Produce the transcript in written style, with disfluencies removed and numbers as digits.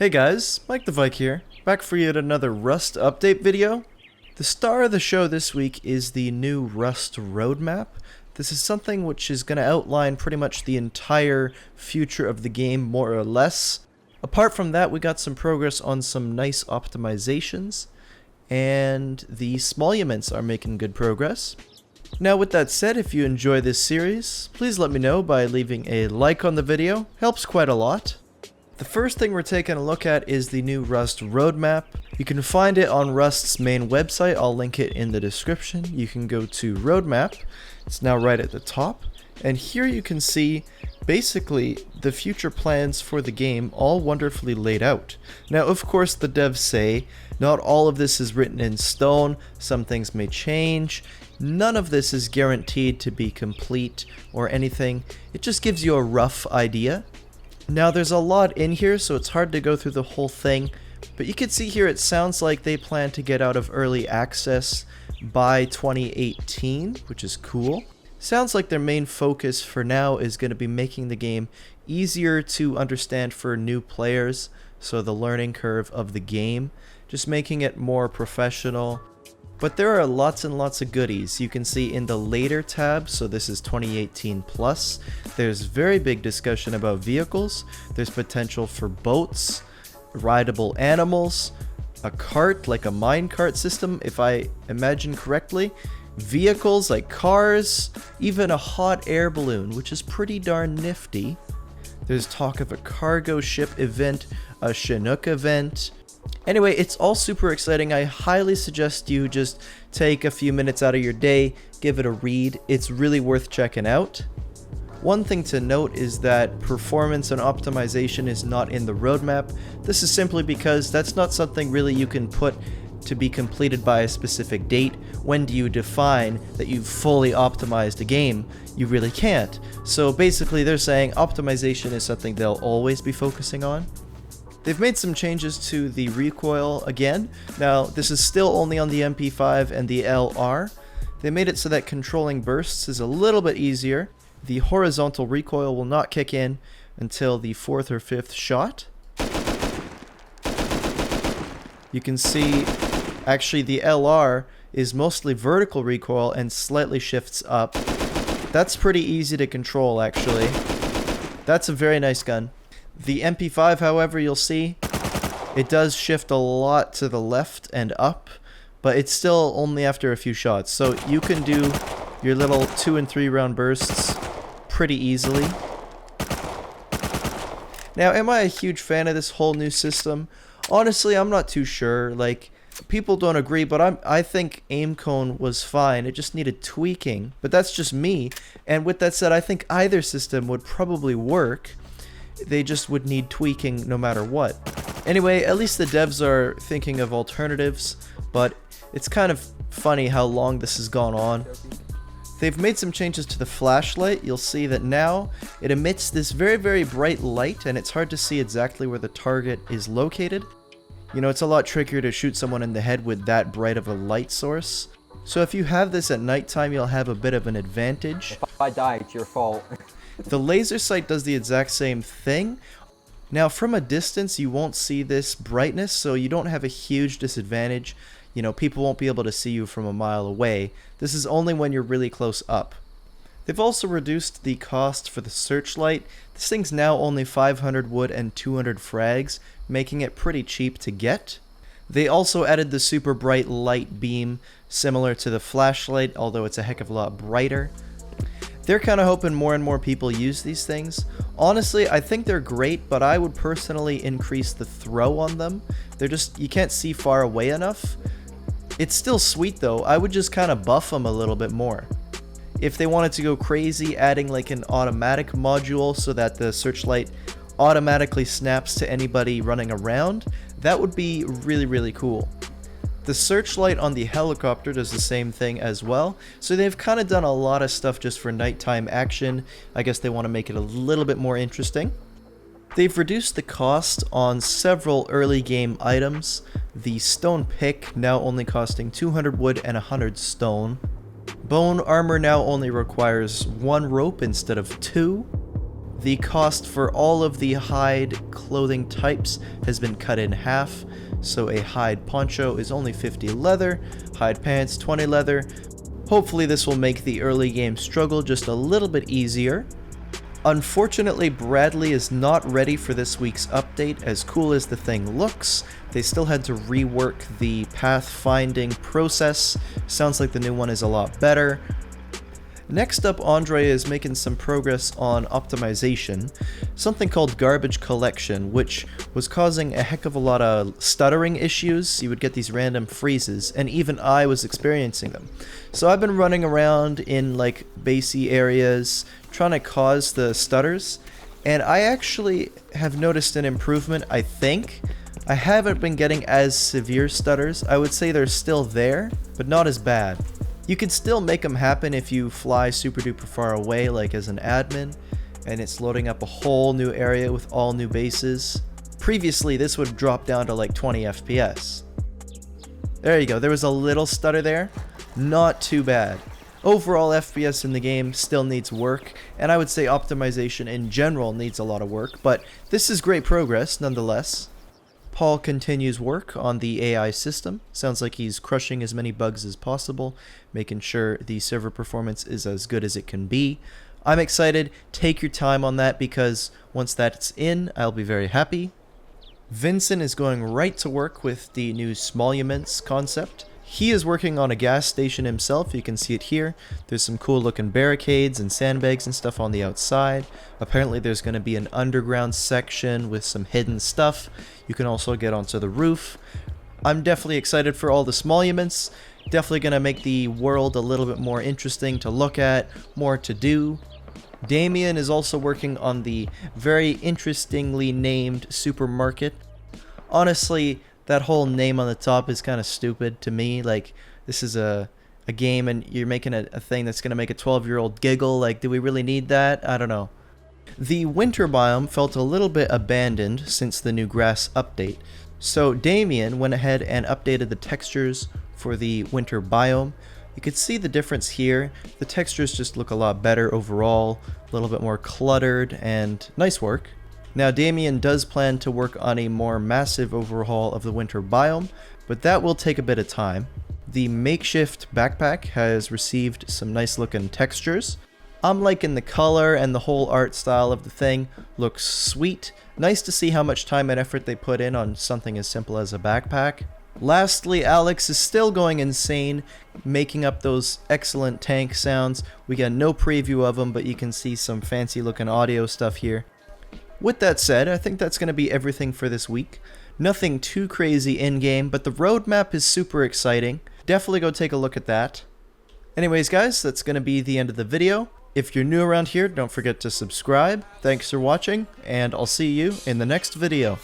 Hey guys, Mike the Viking here, back for yet another Rust update video. The star of the show this week is the new Rust roadmap. This is something which is going to outline pretty much the entire future of the game, more or less. Apart from that, we got some progress on some nice optimizations, and the smallunments are making good progress. Now with that said, if you enjoy this series, please let me know by leaving a like on the video, helps quite a lot. The first thing we're taking a look at is the new Rust roadmap. You can find it on Rust's main website, I'll link it in the description. You can go to roadmap, it's now right at the top, and here you can see basically the future plans for the game all wonderfully laid out. Now of course the devs say not all of this is written in stone, some things may change, none of this is guaranteed to be complete or anything, it just gives you a rough idea. Now there's a lot in here, so it's hard to go through the whole thing, but you can see here it sounds like they plan to get out of early access by 2018, which is cool. Sounds like their main focus for now is going to be making the game easier to understand for new players, so the learning curve of the game, just making it more professional. But there are lots and lots of goodies. You can see in the later tab, so this is 2018 plus, there's very big discussion about vehicles, there's potential for boats, rideable animals, a cart like a minecart system if I imagine correctly, vehicles like cars, even a hot air balloon, which is pretty darn nifty. There's talk of a cargo ship event, a Chinook event. Anyway, it's all super exciting. I highly suggest you just take a few minutes out of your day, give it a read. It's really worth checking out. One thing to note is that performance and optimization is not in the roadmap. This is simply because that's not something really you can put to be completed by a specific date. When do you define that you've fully optimized a game? You really can't. So basically they're saying optimization is something they'll always be focusing on. They've made some changes to the recoil again. Now, this is still only on the MP5 and the LR. They made it so that controlling bursts is a little bit easier. The horizontal recoil will not kick in until the 4th or 5th shot. You can see, actually the LR is mostly vertical recoil and slightly shifts up. That's pretty easy to control, actually. That's a very nice gun. The MP5, however, you'll see, it does shift a lot to the left and up, but it's still only after a few shots. So you can do your little 2 and 3 round bursts pretty easily. Now, am I a huge fan of this whole new system? Honestly, I'm not too sure. Like, people don't agree, but I think aim cone was fine. It just needed tweaking, but that's just me. And with that said, I think either system would probably work. They just would need tweaking no matter what. Anyway, at least the devs are thinking of alternatives, but it's kind of funny how long this has gone on. They've made some changes to the flashlight. You'll see that now it emits this very, very bright light, and it's hard to see exactly where the target is located. You know, it's a lot trickier to shoot someone in the head with that bright of a light source. So if you have this at nighttime, you'll have a bit of an advantage. If I die, it's your fault. The laser sight does the exact same thing. Now from a distance you won't see this brightness, so you don't have a huge disadvantage. You know, people won't be able to see you from a mile away. This is only when you're really close up. They've also reduced the cost for the searchlight. This thing's now only 500 wood and 200 frags, making it pretty cheap to get. They also added the super bright light beam, similar to the flashlight, although it's a heck of a lot brighter. They're kind of hoping more and more people use these things. Honestly, I think they're great, but I would personally increase the throw on them. They're just, you can't see far away enough. It's still sweet though. I would just kind of buff them a little bit more. If they wanted to go crazy, adding like an automatic module so that the searchlight automatically snaps to anybody running around, that would be really, really cool. The searchlight on the helicopter does the same thing as well, so they've kind of done a lot of stuff just for nighttime action. I guess they want to make it a little bit more interesting. They've reduced the cost on several early game items. The stone pick now only costing 200 wood and 100 stone. Bone armor now only requires 1 rope instead of 2. The cost for all of the hide clothing types has been cut in half, so a hide poncho is only 50 leather, hide pants 20 leather. Hopefully this will make the early game struggle just a little bit easier. Unfortunately, Bradley is not ready for this week's update. As cool as the thing looks, they still had to rework the pathfinding process. Sounds like the new one is a lot better. Next up, Andre is making some progress on optimization, something called garbage collection, which was causing a heck of a lot of stuttering issues. You would get these random freezes, and even I was experiencing them. So I've been running around in like basey areas, trying to cause the stutters, and I actually have noticed an improvement, I think. I haven't been getting as severe stutters. I would say they're still there, but not as bad. You can still make them happen if you fly super duper far away, like as an admin, and it's loading up a whole new area with all new bases. Previously, this would drop down to like 20 FPS. There you go, there was a little stutter there. Not too bad. Overall FPS in the game still needs work, and I would say optimization in general needs a lot of work, but this is great progress nonetheless. Paul continues work on the AI system. Sounds like he's crushing as many bugs as possible, making sure the server performance is as good as it can be. I'm excited. Take your time on that because once that's in, I'll be very happy. Vincent is going right to work with the new smallunments concept. He is working on a gas station himself, you can see it here. There's some cool looking barricades and sandbags and stuff on the outside. Apparently there's going to be an underground section with some hidden stuff. You can also get onto the roof. I'm definitely excited for all the smallunments. Definitely going to make the world a little bit more interesting to look at, more to do. Damien is also working on the very interestingly named supermarket. Honestly, that whole name on the top is kind of stupid to me. Like, this is a game and you're making a thing that's going to make a 12-year-old giggle. Like, do we really need that? I don't know. The winter biome felt a little bit abandoned since the new grass update. So Damien went ahead and updated the textures for the winter biome. You can see the difference here. The textures just look a lot better overall, a little bit more cluttered, and nice work. Now Damien does plan to work on a more massive overhaul of the winter biome, but that will take a bit of time. The makeshift backpack has received some nice looking textures. I'm liking the color and the whole art style of the thing. Looks sweet. Nice to see how much time and effort they put in on something as simple as a backpack. Lastly, Alex is still going insane, making up those excellent tank sounds. We got no preview of them, but you can see some fancy looking audio stuff here. With that said, I think that's going to be everything for this week. Nothing too crazy in-game, but the roadmap is super exciting. Definitely go take a look at that. Anyways guys, that's going to be the end of the video. If you're new around here, don't forget to subscribe. Thanks for watching, and I'll see you in the next video.